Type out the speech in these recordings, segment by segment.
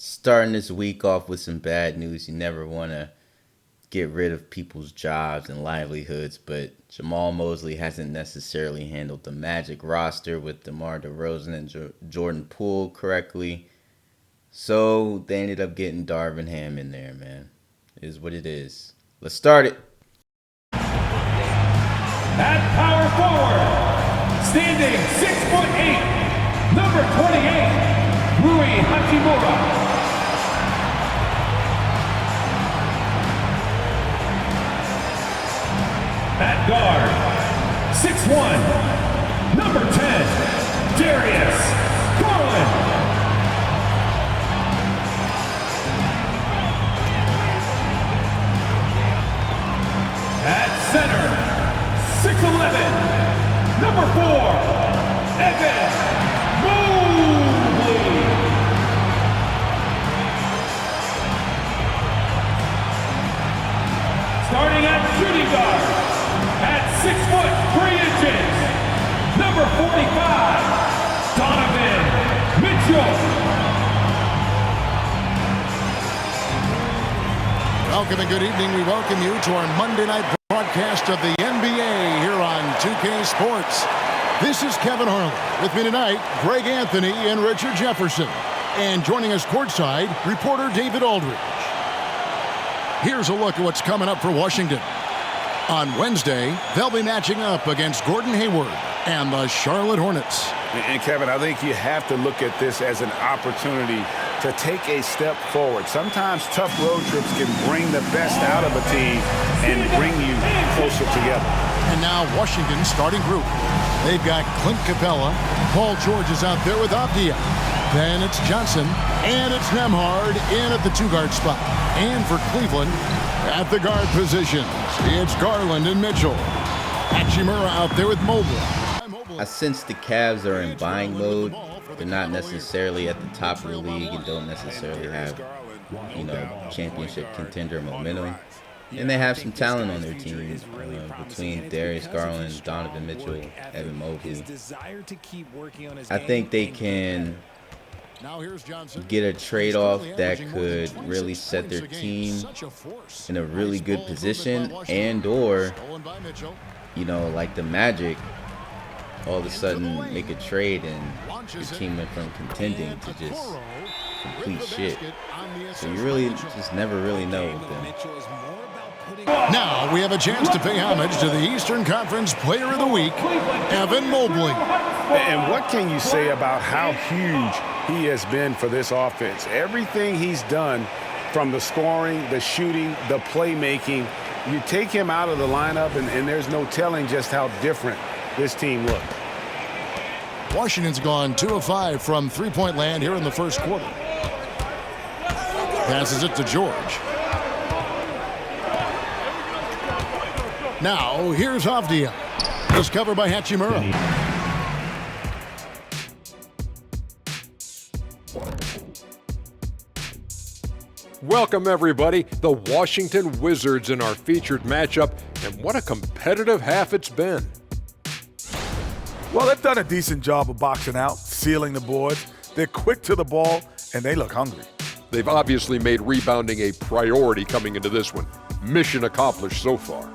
Starting this week off with some bad news. You never want to get rid of people's jobs and livelihoods, but Jamal Mosley hasn't necessarily handled the Magic roster with DeMar DeRozan and Jordan Poole correctly. So they ended up getting Darvin Ham in there, man. It is what it is. Let's start it. At power forward, standing 6'8", number 28, Rui Hachimura. At guard, 6'1", number 10, Darius Garland. At center, 6'11", number 4, Evan Mobley. Starting at shooting guard, at 6'3", number 45, Donovan Mitchell. Welcome and good evening. We welcome you to our Monday night broadcast of the NBA here on 2K Sports. This is Kevin Harlan. With me tonight, Greg Anthony and Richard Jefferson. And joining us courtside, reporter David Aldridge. Here's a look at what's coming up for Washington. On Wednesday, they'll be matching up against Gordon Hayward and the Charlotte Hornets. And Kevin, I think you have to look at this as an opportunity to take a step forward. Sometimes tough road trips can bring the best out of a team and bring you closer together. And now Washington's starting group. They've got Clint Capella. Paul George is out there with Avdia. Then it's Johnson, and it's Nembhard in at the two-guard spot. And for Cleveland, at the guard positions, it's Garland and Mitchell. Hachimura out there with Mobley. I sense the Cavs are in buying mode. They're not necessarily at the top of the league and don't necessarily have, championship contender momentum. And they have some talent on their team between Darius Garland, Donovan Mitchell, Evan Mobley. I think they can get a trade-off that could really set their team in a really good position, and or, like the Magic, all of a sudden make a trade and your team went from contending to just complete shit. So you really just never really know with them. Now we have a chance to pay homage to the Eastern Conference Player of the Week, Evan Mobley. And what can you say about how huge he has been for this offense? Everything he's done, from the scoring, the shooting, the playmaking, you take him out of the lineup and there's no telling just how different this team looked. Washington's gone 2 of 5 from three-point land here in the first quarter. Passes it to George. Now, here's Avdia. It's covered by Hachimura. Welcome, everybody. The Washington Wizards in our featured matchup, and what a competitive half it's been. Well, they've done a decent job of boxing out, sealing the boards. They're quick to the ball, and they look hungry. They've obviously made rebounding a priority coming into this one. Mission accomplished so far.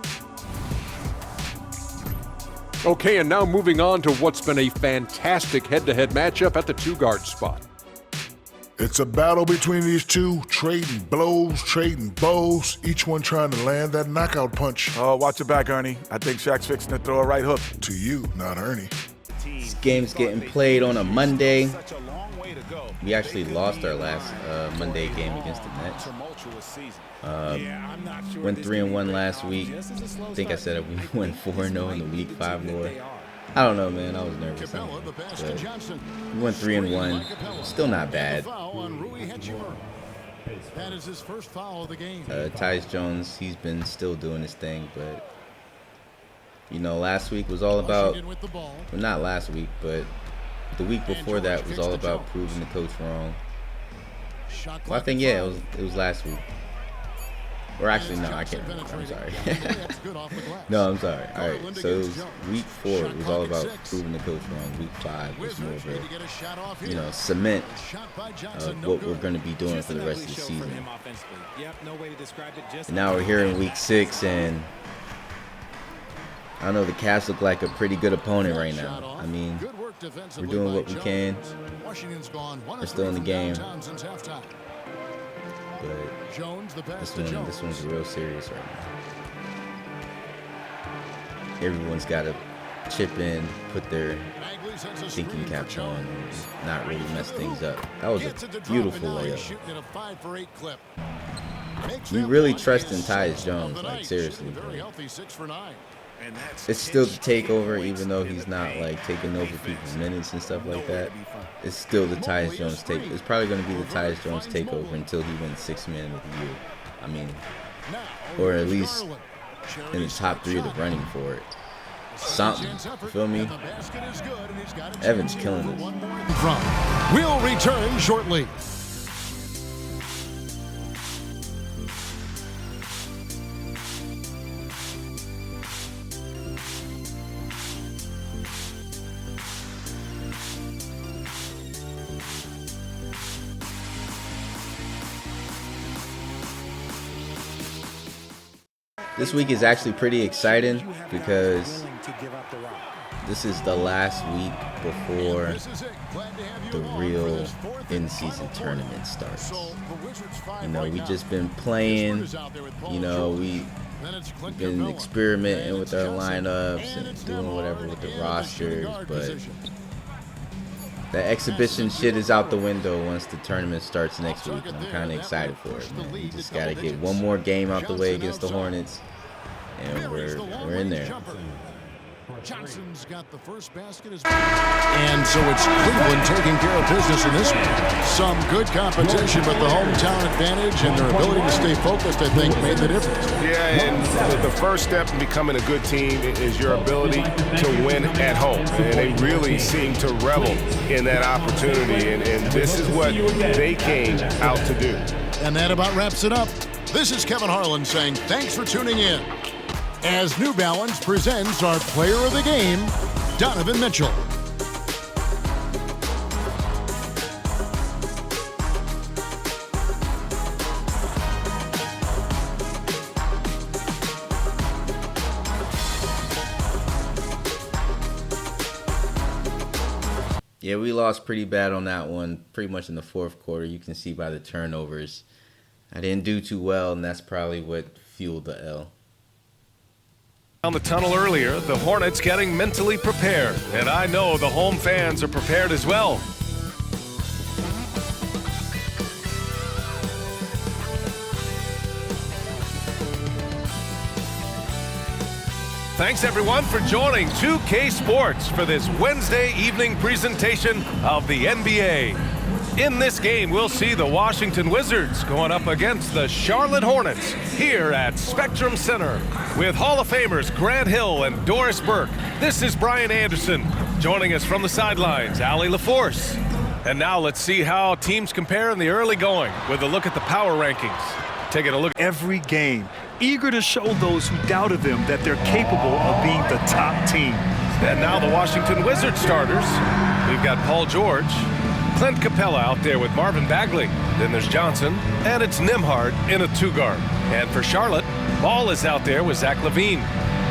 Okay, and now moving on to what's been a fantastic head-to-head matchup at the two-guard spot. It's a battle between these two, trading blows, trading bows, each one trying to land that knockout punch. Oh, watch your back, Ernie. I think Shaq's fixing to throw a right hook. To you, not Ernie. This game's getting played on a Monday. We actually lost our last Monday game against the Nets. Went 3-1 last week. I think I said we went 4-0 in the week 5 more. I don't know, man. I was nervous. But we went 3-1. Still not bad. Tyus Jones, he's been still doing his thing, but last week was all about, well, not last week, but the week before that was all about proving the coach wrong. Well, I think, yeah, it was last week. Or actually, no, I can't remember. I'm sorry. No, I'm sorry. All right, so it was week 4. It was all about proving the coach wrong. Week 5 was more of a, cement of what we're going to be doing for the rest of the season. And now we're here in week 6, and I don't know, the Cavs look like a pretty good opponent right now. I mean, we're doing what we can. We're still in the game. But this one's real serious right now. Everyone's got to chip in, put their thinking caps on, and not really mess things up. That was a beautiful layup. We really trust in Tyus Jones, like seriously. It's still the takeover, even though he's not like taking over people's minutes and stuff like that. It's still the Tyus Jones take. It's probably going to be the Tyus Jones takeover until he wins 6th Man of the Year. I mean, or at least in the top 3 of the running for it. Something, you feel me? Evan's killing us. We'll return shortly. This week is actually pretty exciting because this is the last week before the real in-season tournament starts. We just been playing, we've been experimenting with our lineups and doing whatever with the rosters, but the exhibition shit is out the window once the tournament starts next week, and I'm kind of excited for it, man. We just got to get one more game out the way against the Hornets, and we're in there. Johnson's got the first basket. And so it's Cleveland taking care of business in this one. Some good competition, but the hometown advantage and their ability to stay focused, I think, made the difference. Yeah, and the first step in becoming a good team is your ability to win at home. And they really seem to revel in that opportunity, and this is what they came out to do. And that about wraps it up. This is Kevin Harlan saying thanks for tuning in, as New Balance presents our player of the game, Donovan Mitchell. Yeah, we lost pretty bad on that one, pretty much in the 4th quarter. You can see by the turnovers. I didn't do too well, and that's probably what fueled the L. On the tunnel earlier, the Hornets getting mentally prepared, and I know the home fans are prepared as well. Thanks everyone for joining 2K Sports for this Wednesday evening presentation of the NBA. In this game, we'll see the Washington Wizards going up against the Charlotte Hornets here at Spectrum Center. With Hall of Famers Grant Hill and Doris Burke, this is Brian Anderson. Joining us from the sidelines, Allie LaForce. And now let's see how teams compare in the early going with a look at the power rankings. Taking a look every game, eager to show those who doubted them that they're capable of being the top team. And now the Washington Wizards starters. We've got Paul George, Clint Capella out there with Marvin Bagley. Then there's Johnson, and it's Nembhard in a 2-guard. And for Charlotte, Ball is out there with Zach LaVine.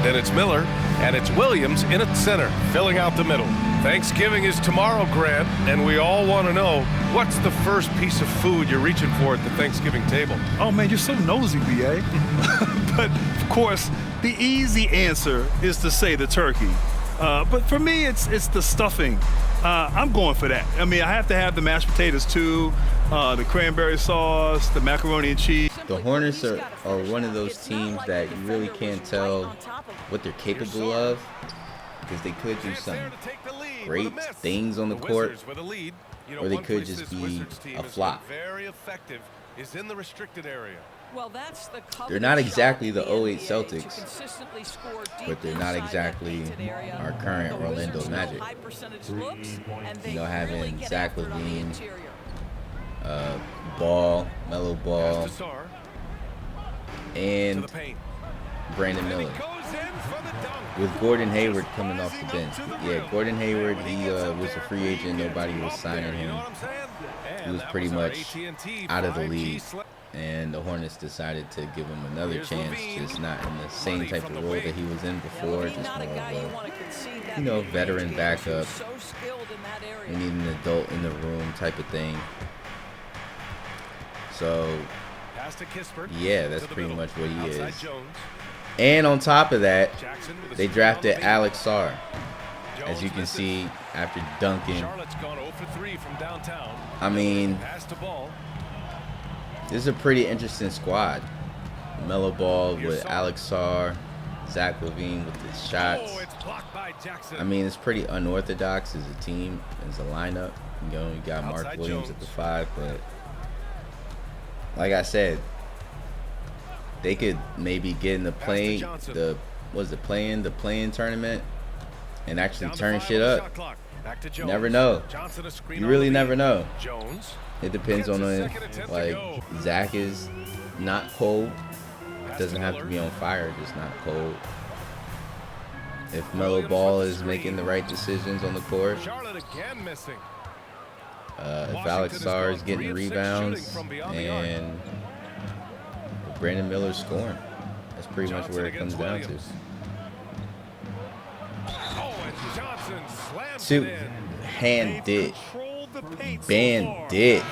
Then it's Miller, and it's Williams in at center, filling out the middle. Thanksgiving is tomorrow, Grant, and we all want to know, what's the first piece of food you're reaching for at the Thanksgiving table? Oh, man, you're so nosy, B.A. But, of course, the easy answer is to say the turkey. But for me, it's the stuffing. I'm going for that. I mean, I have to have the mashed potatoes too, the cranberry sauce, the macaroni and cheese. The Hornets are one of those teams that you really can't tell what they're capable of, because they could do some great things on the court, or they could just be a flop. They're not exactly the 08 Celtics, but they're not exactly our current Orlando Magic. Having Zach LaVine, Ball, Melo Ball, and Brandon Miller. With Gordon Hayward coming off the bench. Yeah, Gordon Hayward, he was a free agent. Nobody was signing him. He was pretty much out of the league. And the Hornets decided to give him another chance, just not in the same type of role that he was in before, just more of a, veteran backup. We need an adult in the room type of thing. So, yeah, that's pretty much what he is. And on top of that, they drafted Alex Sarr. As you can see, after dunking. I mean, this is a pretty interesting squad. Melo Ball with Alex Sarr, Zach LaVine with his shots. I mean, it's pretty unorthodox as a team, as a lineup. You got Mark Williams at the 5, but like I said, they could maybe get in the play-in tournament and actually turn shit up. You never know. You really never know. It depends on it. Like, Zach is not cold. Doesn't have to be on fire, just not cold. If Melo Ball is making the right decisions on the court. If Alex Sarr is getting rebounds and Brandon Miller's scoring. That's pretty much where it comes down to. Two-handed bandit.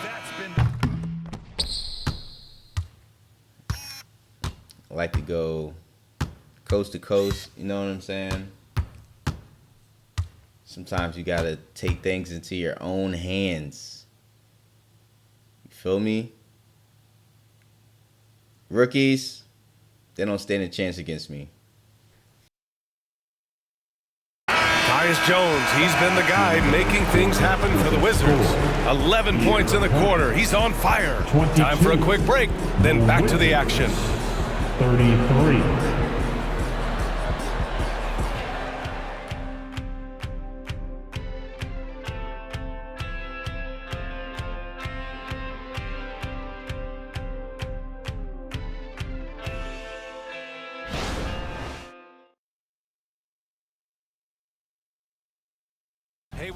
I like to go coast to coast, you know what I'm saying? Sometimes you gotta take things into your own hands. You feel me? Rookies, they don't stand a chance against me. Tyus Jones, he's been the guy making things happen for the Wizards. 11 points in the quarter. He's on fire. Time for a quick break, then back to the action. 33.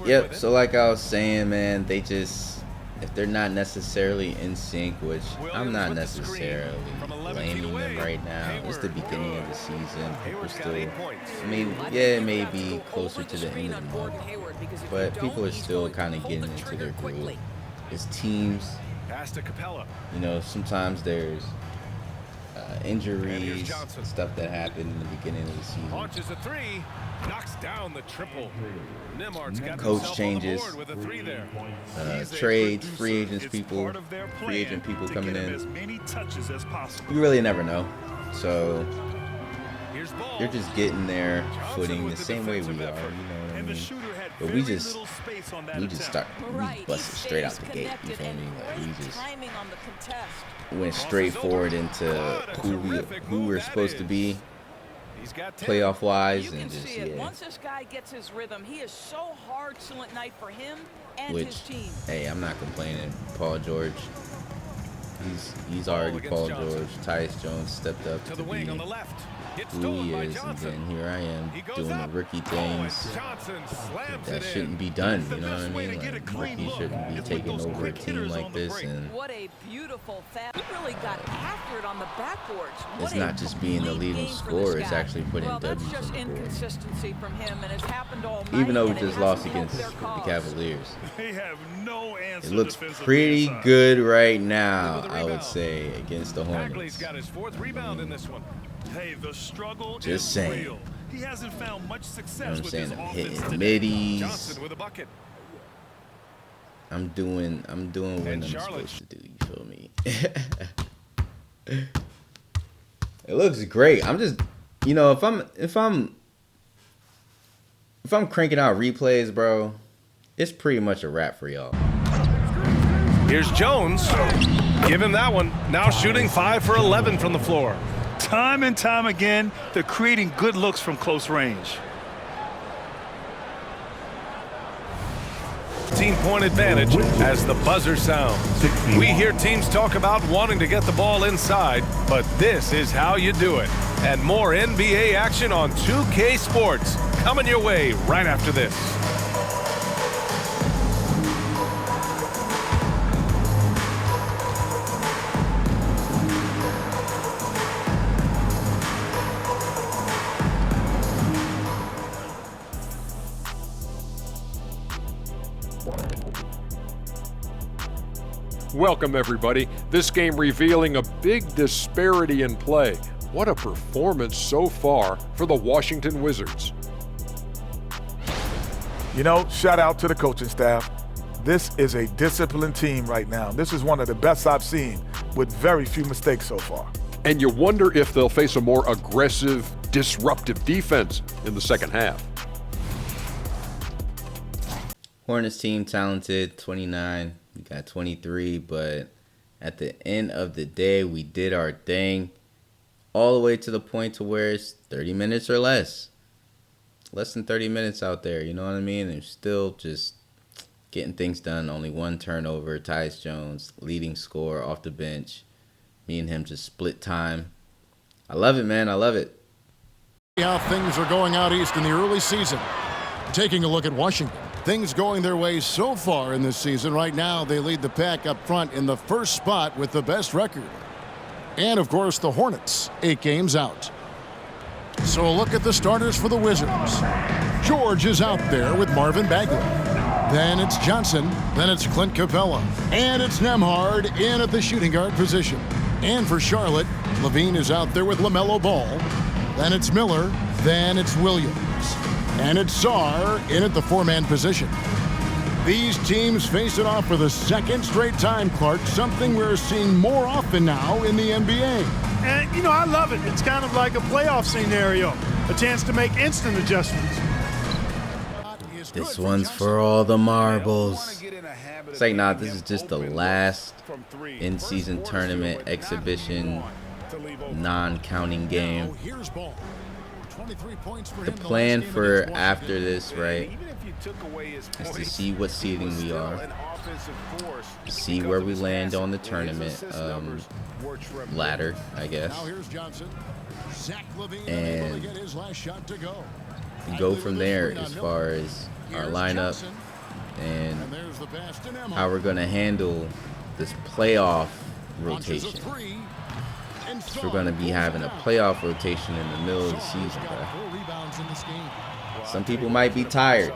Yep, so like I was saying, man, they just, if they're not necessarily in sync, which I'm not necessarily blaming them right now. It's the beginning of the season. People still, I mean, yeah, it may be closer to the end of the month, but people are still kind of getting into their groove. It's teams, sometimes there's injuries, stuff that happened in the beginning of the season. Launches a three, knocks down the triple. Coach changes, trades, free agent people coming in. You really never know. So you're just getting their footing the same way we are, you know what I mean? But we just busted straight out the gate, you feel me? Like, we just went straight forward into who we're supposed to be playoff wise, and just once this guy gets his rhythm, he is so hard at night for him and his team. Hey, I'm not complaining. Paul George, he's already Paul George. Tyus Jones stepped up to be who he is, and then here I am doing the rookie things that shouldn't be done, you know what I mean? Like, rookies shouldn't be taking over a team like this, and what a beautiful he really got after it on the backboards. It's not just being the leading scorer, it's actually putting W's that's just on the board. Inconsistency from him, and it's happened all night. Even though we just lost against the Cavaliers. They have no answer. It looks pretty good right now, I would say, against the Hornets. Got his 4th rebound in this one. Hey, the struggle just is saying. real. He hasn't found much success, You know what I'm with saying? his I'm offense hitting today. middies. Johnson with a bucket. I'm doing what I'm supposed to do, you feel me? It looks great. I'm just, if I'm cranking out replays, bro, it's pretty much a wrap for y'all. Here's Jones. Give him that one. Now shooting 5 for 11 from the floor. Time and time again, they're creating good looks from close range. 15-point advantage as the buzzer sounds. We hear teams talk about wanting to get the ball inside, but this is how you do it. And more NBA action on 2K Sports coming your way right after this. Welcome, everybody. This game revealing a big disparity in play. What a performance so far for the Washington Wizards. You know, shout out to the coaching staff. This is a disciplined team right now. This is one of the best I've seen with very few mistakes so far. And you wonder if they'll face a more aggressive, disruptive defense in the second half. Hornets team talented, 29. We got 23, but at the end of the day, we did our thing all the way to the point to where it's 30 minutes or less. Less than 30 minutes out there, you know what I mean? They're still just getting things done. Only one turnover. Tyus Jones, leading scorer off the bench. Me and him just split time. I love it, man. I love it. How things are going out east in the early season. Taking a look at Washington. Things going their way so far in this season. Right now, they lead the pack up front in the first spot with the best record. And, of course, the Hornets, 8 games out. So a look at the starters for the Wizards. George is out there with Marvin Bagley. Then it's Johnson. Then it's Clint Capella. And it's Nembhard in at the shooting guard position. And for Charlotte, Levine is out there with LaMelo Ball. Then it's Miller. Then it's Williams. And it's Sarr in at the 4-man position. These teams face it off for the second straight time, Clark, something we're seeing more often now in the NBA. And, you know, I love it. It's kind of like a playoff scenario, a chance to make instant adjustments. This one's for all the marbles. It's like, nah, this is just the last in-season tournament exhibition, non-counting game. The plan for after this, right, is to see what seeding we are, see where we land on the tournament ladder, I guess, and go from there as far as our lineup and how we're going to handle this playoff rotation. We're going to be having a playoff rotation in the middle of the season, bro. Some people might be tired.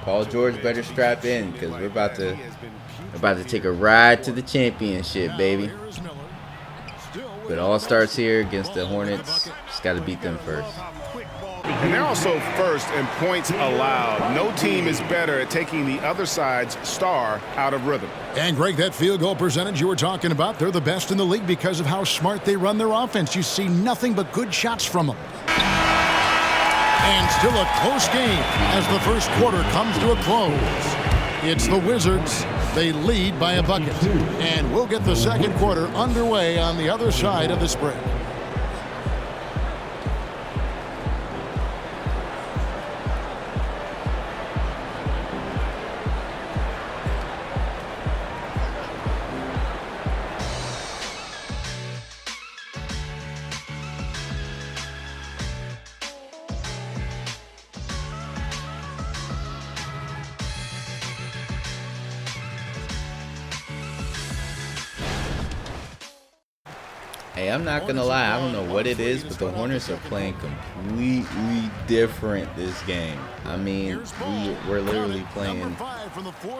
Paul George better strap in because we're about to take a ride to the championship, baby. But it all starts here against the Hornets. Just got to beat them first. And they're also first in points allowed. No team is better at taking the other side's star out of rhythm. And Greg, that field goal percentage you were talking about, they're the best in the league because of how smart they run their offense. You see nothing but good shots from them. And still a close game as the first quarter comes to a close. It's the Wizards. They lead by a bucket. And we'll get the second quarter underway on the other side of this break. Hey, I'm not going to lie. I don't know what it is, but the Hornets are playing completely different this game. I mean, we're literally playing on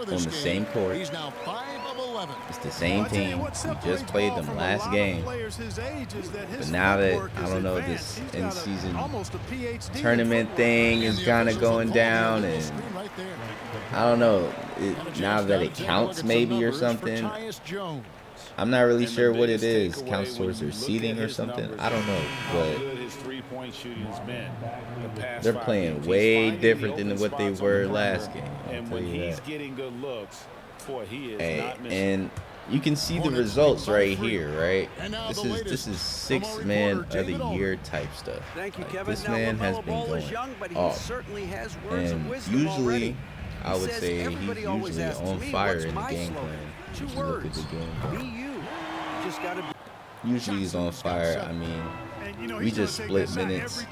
the same court. It's the same team. We just played them last game. But now that, I don't know, this in-season tournament thing is kind of going down, and I don't know, now that it counts maybe or something. I'm not really sure what it is. Counts towards their seeding or something. I don't know, but they're playing way different than what they were last game. I'll tell you that. Hey, and you can see the results right here, right? This is 6th man of the year type stuff. Like, this man has been going off, and usually I would say he's usually on fire in the game plan. If you look at the game plan. Usually he's on fire. I mean, we just split minutes.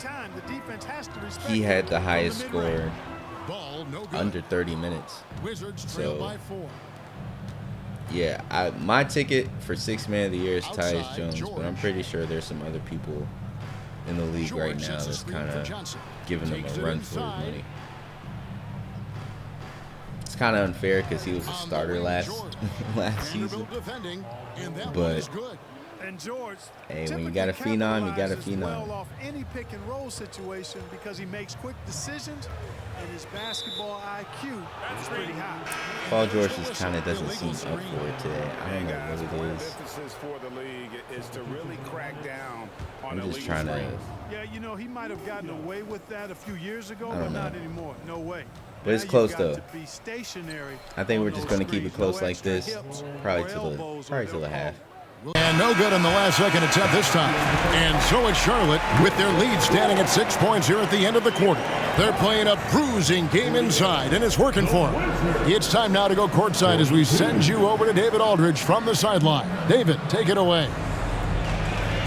He had the highest score under 30 minutes. So, yeah, my ticket for 6th Man of the Year is Tyus Jones, but I'm pretty sure there's some other people in the league right now that's kind of giving him a run for his money. It's kind of unfair because he was a starter last season, but hey, when you got a phenom, you got a phenom. Off any pick and roll situation because he makes quick decisions and his basketball IQ is pretty high. Paul George just kind of doesn't seem up for it today. I don't know what it is. I'm just trying to. Yeah, you know, he might have gotten away with that a few years ago, but not anymore. No way. But it's close though. I think we're just going to keep it close like this, probably till the half. And no good in the last second attempt this time. And so it's Charlotte with their lead standing at 6 points here at the end of the quarter. They're playing a bruising game inside, and it's working for them. It's time now to go courtside as we send you over to David Aldridge from the sideline. David, take it away.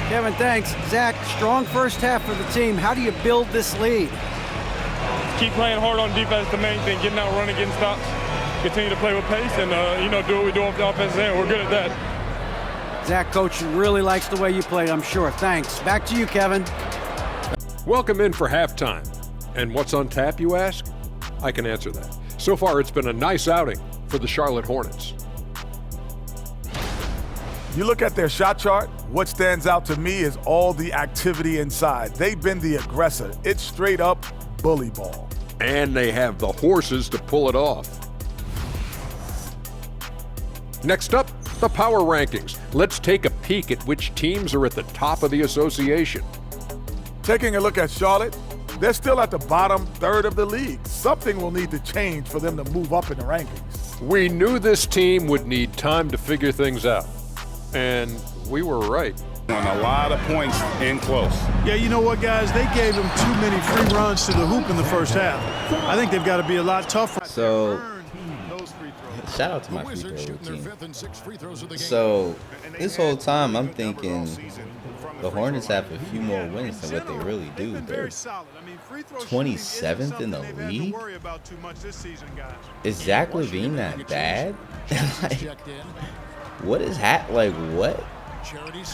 Kevin, thanks. Zach, strong first half for the team. How do you build this lead? Keep playing hard on defense, the main thing. Getting out, running, getting stops. Continue to play with pace and, do what we do off the offensive end. We're good at that. Zach, coach really likes the way you played, I'm sure. Thanks. Back to you, Kevin. Welcome in for halftime. And what's on tap, you ask? I can answer that. So far, it's been a nice outing for the Charlotte Hornets. You look at their shot chart, what stands out to me is all the activity inside. They've been the aggressor. It's straight up bully ball. And they have the horses to pull it off. Next up, the power rankings. Let's take a peek at which teams are at the top of the association. Taking a look at Charlotte, they're still at the bottom third of the league. Something will need to change for them to move up in the rankings. We knew this team would need time to figure things out. And we were right. On a lot of points in close. Yeah, you know what, guys? They gave him too many free runs to the hoop in the first half. I think they've got to be a lot tougher. So, shout out to my free throw routine. So, this whole time I'm thinking the Hornets have a few more wins than what they really do. They're 27th in the league. Is Zach LaVine that bad? What is what?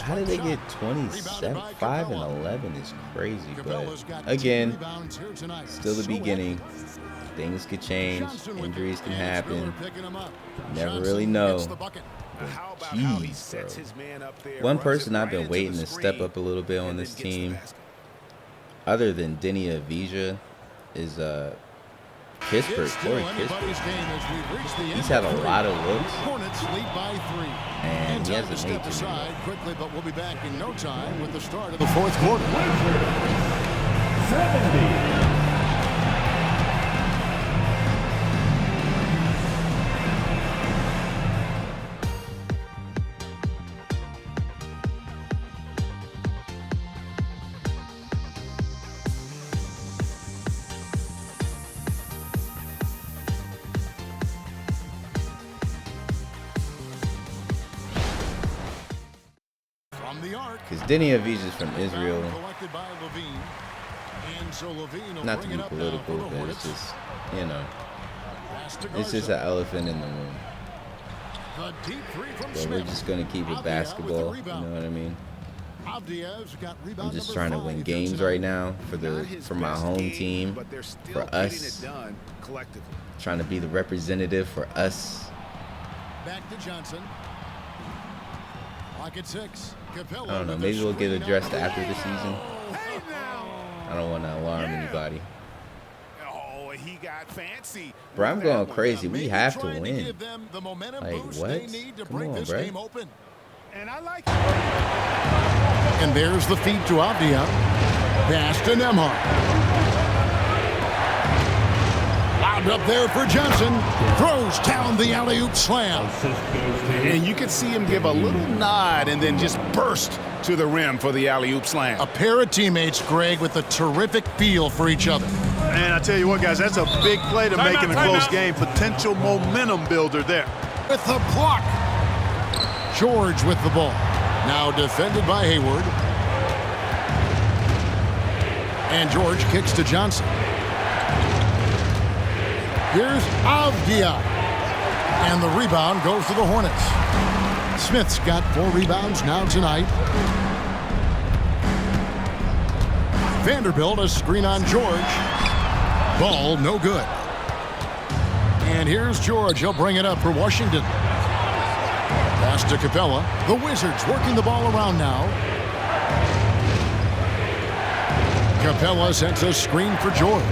How did they get 27? 5 and 11 is crazy, but again, still the beginning. Things could change, injuries can happen. Never really know. Jeez, bro. One person I've been waiting to step up a little bit on this team, other than Denny Avdija, is Kispert, Corey Kispert. He's had a lot of looks, and he hasn't made too many. Quickly, but we'll be back in no time with the start of the fourth quarter. 70. Because Denny Avdija is from Israel. Not to be political, but it's just, it's just an elephant in the room. But we're just going to keep it basketball, you know what I mean? I'm just trying to win games right now for my home team, for us. Trying to be the representative for us. Back to Johnson. Lock at 6. I don't know, maybe we'll get addressed after the season. I don't want to alarm anybody. He got fancy. Bro, I'm going crazy. We have to win. Like, what? Come on, bro. And I like it. And there's the feed to Avdija. Pass to Nembhard. Loud up there for Johnson. Throws down the alley-oop slam. And you can see him give a little nod and then just burst to the rim for the alley-oop slam. A pair of teammates, Greg, with a terrific feel for each other. And I tell you what, guys, that's a big play to make in a close game. Potential momentum builder there. With the block. George with the ball. Now defended by Hayward. And George kicks to Johnson. Here's Avdia. And the rebound goes to the Hornets. Smith's got 4 rebounds now tonight. Vanderbilt, a screen on George. Ball no good. And here's George. He'll bring it up for Washington. Pass to Capella. The Wizards working the ball around now. Capella sets a screen for George.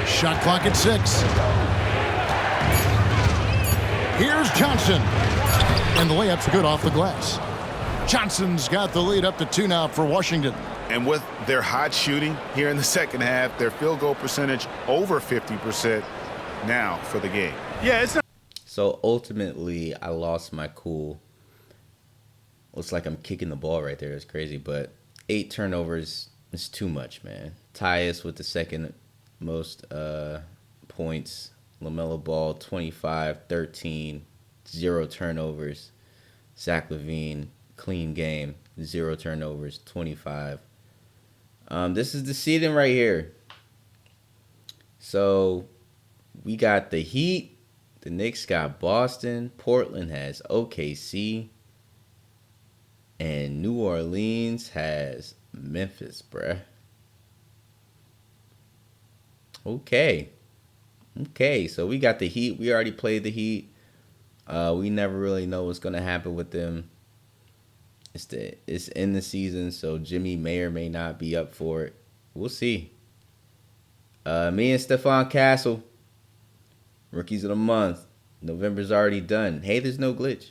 Shot clock at 6. Here's Johnson. And the layup's good off the glass. Johnson's got the lead up to 2 now for Washington. And with their hot shooting here in the second half, their field goal percentage over 50% now for the game. Yeah, it's not. So ultimately, I lost my cool. Looks like I'm kicking the ball right there. It's crazy, but 8 turnovers is too much, man. Tyus with the second most points. LaMelo Ball, 25, 13, 0 turnovers. Zach LaVine, clean game, 0 turnovers, 25. This is the seeding right here. So we got the Heat. The Knicks got Boston. Portland has OKC. And New Orleans has Memphis, bruh. Okay, so we got the Heat. We already played the Heat. We never really know what's going to happen with them. It's in the season, so Jimmy may or may not be up for it. We'll see. Me and Stephon Castle, Rookies of the Month. November's already done. Hey, there's no glitch.